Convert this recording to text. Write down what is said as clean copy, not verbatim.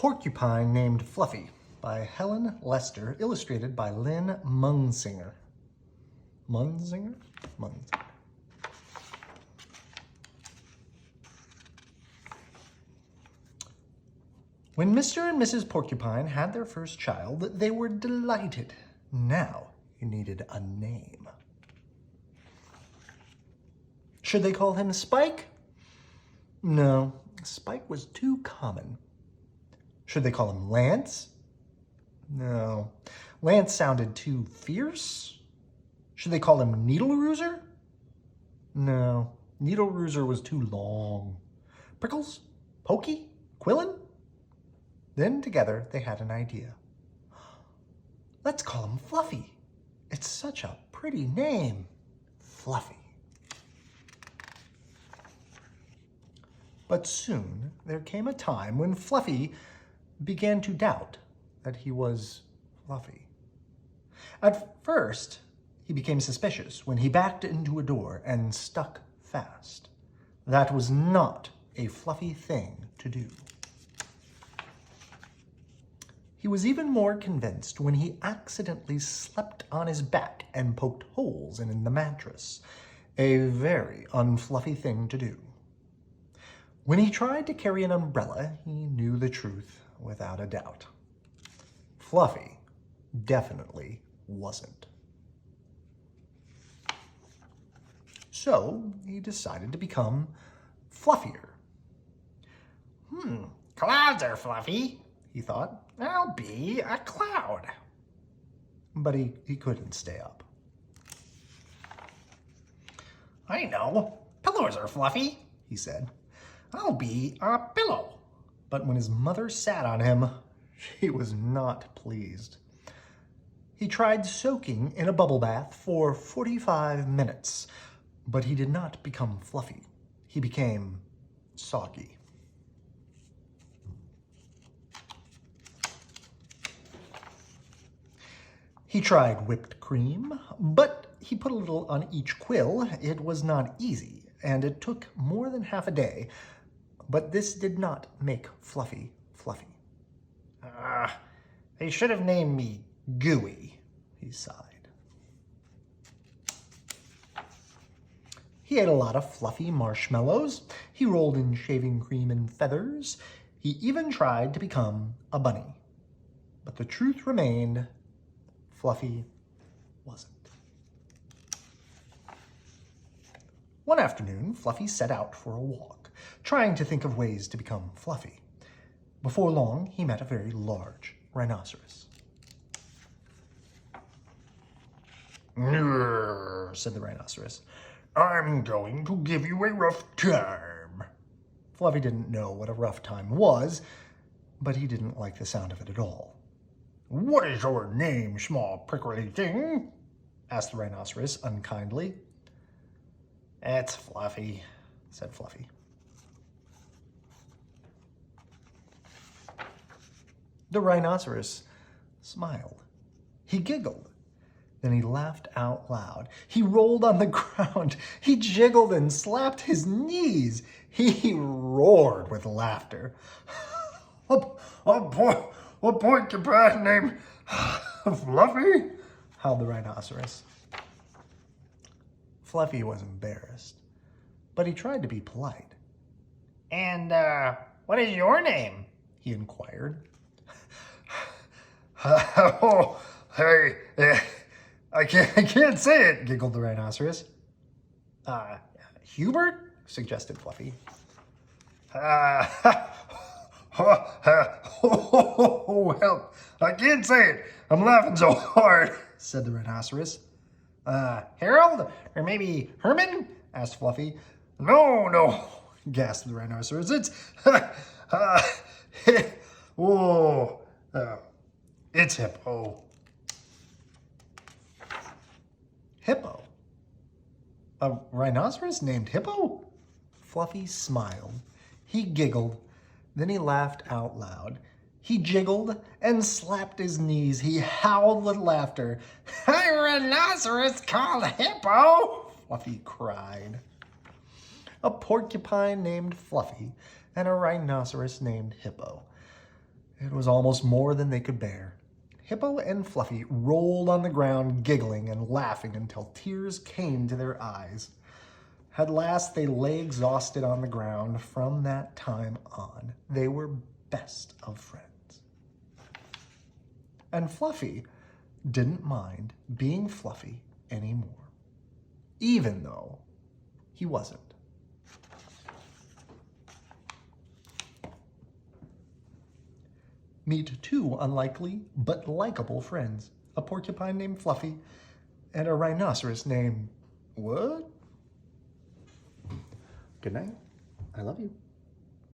Porcupine Named Fluffy by Helen Lester, illustrated by Lynn Munsinger. Munsinger? Munsinger. When Mr. and Mrs. Porcupine had their first child, they were delighted. Now he needed a name. Should they call him Spike? No, Spike was too common. Should they call him Lance? No, Lance sounded too fierce. Should they call him Needle Rooser? No, Needle Rooser was too long. Prickles? Pokey? Quillin? Then together they had an idea. Let's call him Fluffy. It's such a pretty name. Fluffy. But soon there came a time when Fluffy began to doubt that he was Fluffy. At first, he became suspicious when he backed into a door and stuck fast. That was not a Fluffy thing to do. He was even more convinced when he accidentally slept on his back and poked holes in the mattress. A very unfluffy thing to do. When he tried to carry an umbrella, he knew the truth without a doubt. Fluffy definitely wasn't. So he decided to become fluffier. Clouds are fluffy, He thought, I'll be a cloud. but he couldn't stay up. I know, pillows are fluffy, He said, I'll be a pillow. but when his mother sat on him, she was not pleased. He tried soaking in a bubble bath for 45 minutes, but he did not become fluffy. He became soggy. He tried whipped cream, but he put a little on each quill. It was not easy, and it took more than half a day, but this did not make Fluffy fluffy. They should have named me Gooey, he sighed. He ate a lot of fluffy marshmallows. He rolled in shaving cream and feathers. He even tried to become a bunny. But the truth remained, Fluffy wasn't. One afternoon, Fluffy set out for a walk, trying to think of ways to become fluffy. Before long, he met a very large rhinoceros. Said the rhinoceros. I'm going to give you a rough time. Fluffy didn't know what a rough time was, but he didn't like the sound of it at all. What is your name, small prickly thing? Asked the rhinoceros unkindly. It's Fluffy, Said Fluffy. The rhinoceros smiled. He giggled. Then he laughed out loud. He rolled on the ground. He jiggled and slapped his knees. He roared with laughter. A porcupine named Fluffy? Howled the rhinoceros. Fluffy was embarrassed, but he tried to be polite. And, what is your name? He inquired. Oh, hey, I can't say it, Giggled the rhinoceros. Hubert? Suggested Fluffy. Oh, help, I can't say it. I'm laughing so hard, Said the rhinoceros. Harold? Or maybe Herman? Asked Fluffy. No, Gasped the rhinoceros. It's Hippo. Hippo? A rhinoceros named Hippo? Fluffy smiled. He giggled. Then he laughed out loud. He jiggled and slapped his knees. He howled with laughter. A rhinoceros called Hippo? Fluffy cried. A porcupine named Fluffy and a rhinoceros named Hippo. It was almost more than they could bear. Hippo and Fluffy rolled on the ground, giggling and laughing until tears came to their eyes. At last, they lay exhausted on the ground. From that time on, they were best of friends. And Fluffy didn't mind being Fluffy anymore, even though he wasn't. Meet two unlikely but likable friends, a porcupine named Fluffy and a rhinoceros named... what? Good night. I love you.